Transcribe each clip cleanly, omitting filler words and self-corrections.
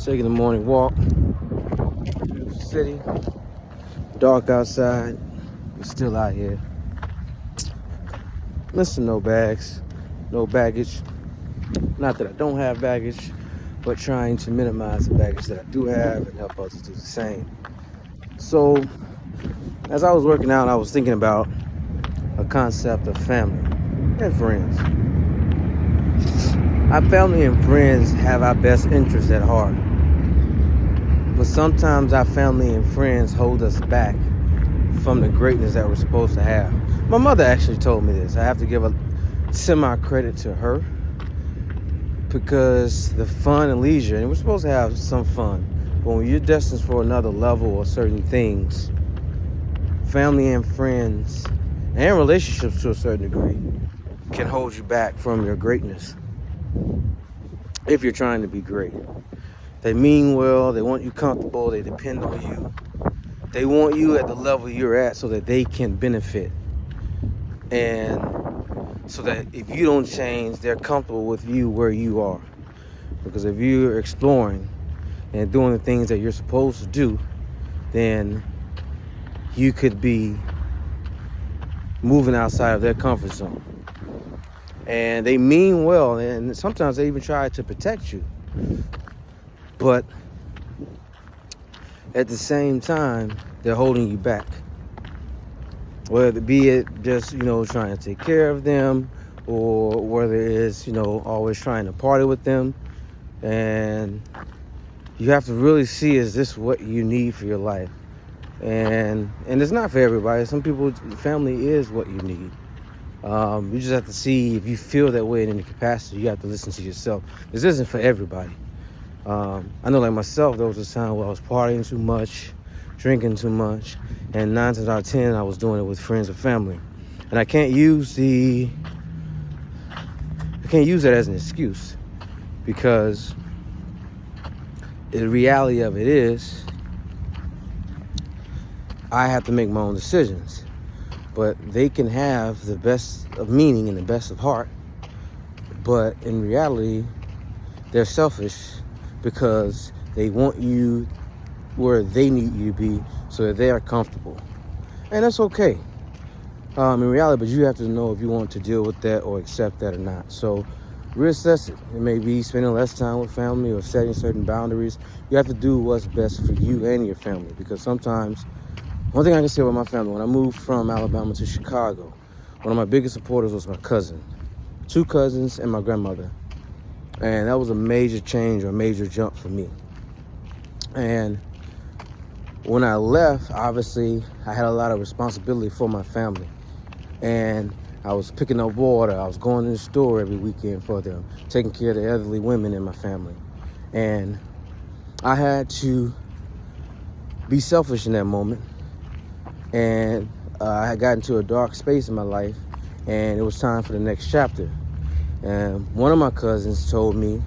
Taking the morning walk. Beautiful city. Dark outside. We're still out here. Mr. No bags. No baggage. Not that I don't have baggage, but trying to minimize the baggage that I do have and help others do the same. So, as I was working out, I was thinking about a concept of family and friends. Our family and friends have our best interests at heart. But sometimes our family and friends hold us back from the greatness that we're supposed to have. My mother actually told me this. I have to give a semi-credit to her because the fun and leisure, and we're supposed to have some fun, but when you're destined for another level or certain things, family and friends and relationships to a certain degree can hold you back from your greatness if you're trying to be great. They mean well, they want you comfortable, they depend on you. They want you at the level you're at so that they can benefit. And so that if you don't change, they're comfortable with you where you are. Because if you're exploring and doing the things that you're supposed to do, then you could be moving outside of their comfort zone. And they mean well, and sometimes they even try to protect you. But at the same time, they're holding you back. Whether it be it just, trying to take care of them, or whether it's, always trying to party with them. And you have to really see, is this what you need for your life? And it's not for everybody. Some people, family is what you need. You just have to see if you feel that way in any capacity. You have to listen to yourself. This isn't for everybody. I know, like myself, there was a time where I was partying too much, drinking too much, and 9 times out of 10, I was doing it with friends or family. And I can't use that as an excuse, because the reality of it is, I have to make my own decisions. But they can have the best of meaning and the best of heart, but in reality, they're selfish because they want you where they need you to be so that they are comfortable. And that's okay in reality, but you have to know if you want to deal with that or accept that or not. So reassess it. It may be spending less time with family or setting certain boundaries. You have to do what's best for you and your family, because sometimes, one thing I can say about my family, when I moved from Alabama to Chicago, one of my biggest supporters was my cousin. 2 cousins and my grandmother. And that was a major change or a major jump for me. And when I left, obviously, I had a lot of responsibility for my family. And I was picking up water. I was going to the store every weekend for them, taking care of the elderly women in my family. And I had to be selfish in that moment. And I had gotten to a dark space in my life, and it was time for the next chapter. And one of my cousins told me,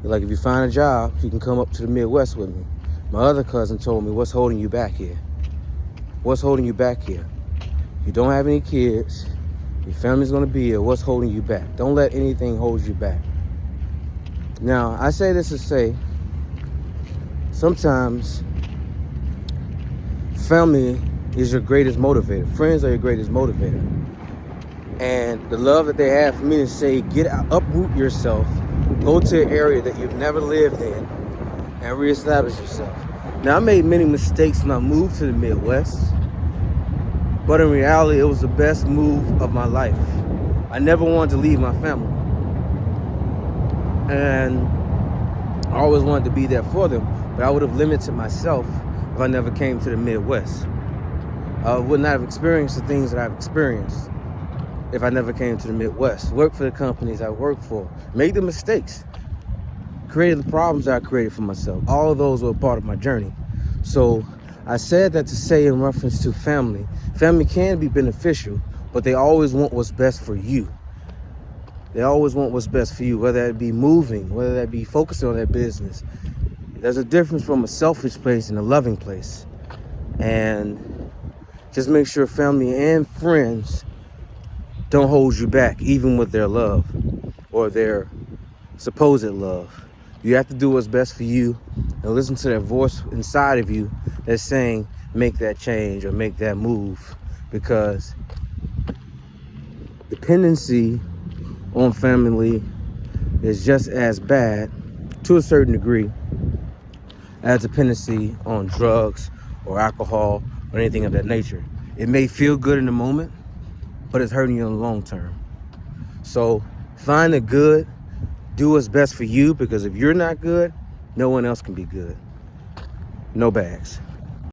like, if you find a job, you can come up to the Midwest with me. My other cousin told me, what's holding you back here? What's holding you back here? You don't have any kids. Your family's going to be here. What's holding you back? Don't let anything hold you back. Now, I say this to say, sometimes family is your greatest motivator. Friends are your greatest motivator. And the love that they have for me to say, get out, uproot yourself, go to an area that you've never lived in, and reestablish yourself. Now, I made many mistakes when I moved to the Midwest, but in reality, it was the best move of my life. I never wanted to leave my family. And I always wanted to be there for them, but I would have limited myself if I never came to the Midwest. I would not have experienced the things that I've experienced if I never came to the Midwest. Worked for the companies I worked for, made the mistakes, created the problems that I created for myself. All of those were a part of my journey. So I said that to say in reference to family. Family can be beneficial, but they always want what's best for you. They always want what's best for you, whether that be moving, whether that be focusing on their business. There's a difference from a selfish place and a loving place. And just make sure family and friends don't hold you back, even with their love or their supposed love. You have to do what's best for you and listen to that voice inside of you that's saying, make that change or make that move. Because dependency on family is just as bad, to a certain degree, as dependency on drugs or alcohol or anything of that nature. It may feel good in the moment, but it's hurting you in the long term. So find the good, do what's best for you, because if you're not good, no one else can be good. No bags.